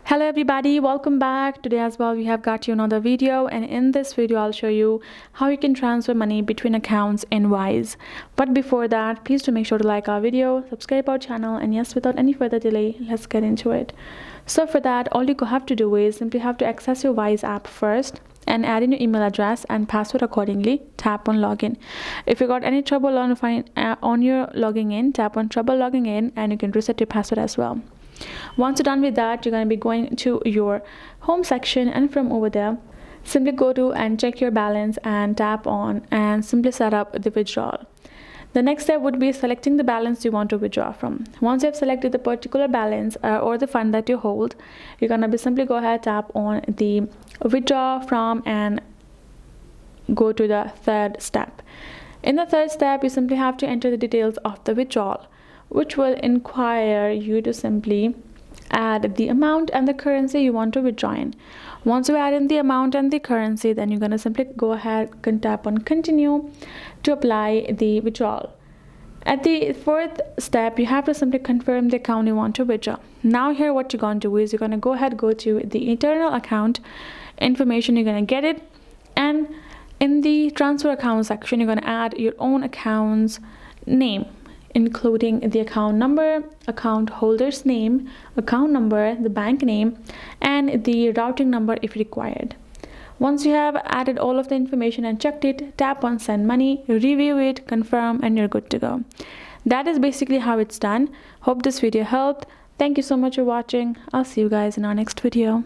Hello everybody, welcome back. Today as well we have got you another video, and in this video I'll show you how you can transfer money between accounts in Wise. But before that, please do make sure to like our video, subscribe our channel, and yes, without any further delay, let's get into it. So for that, all you have to do is simply have to access your Wise app first and add in your email address and password accordingly. Tap on login. If you got any trouble on your logging in, tap on trouble logging in and you can reset your password as well. Once you're done with that, you're going to be going to your home section, and from over there simply go to and check your balance and tap on and simply set up the withdrawal. The next step would be selecting the balance you want to withdraw from. Once you have selected the particular balance or the fund that you hold, you're going to be simply go ahead, tap on the withdraw from and go to the third step. In the third step, you simply have to enter the details of the withdrawal, which will inquire you to simply add the amount and the currency you want to withdraw in. Once you add in the amount and the currency, then you're going to simply go ahead and tap on continue to apply the withdrawal. At the fourth step, you have to simply confirm the account you want to withdraw. Now here what you're going to do is you're going to go ahead, go to the internal account information, you're going to get it, and in the transfer account section you're going to add your own account's name, including the account number, account holder's name, account number, the bank name, and the routing number if required. Once you have added all of the information and checked it, tap on send money, review it, confirm, and you're good to go. That is basically how it's done. Hope this video helped. Thank you so much for watching. I'll see you guys in our next video.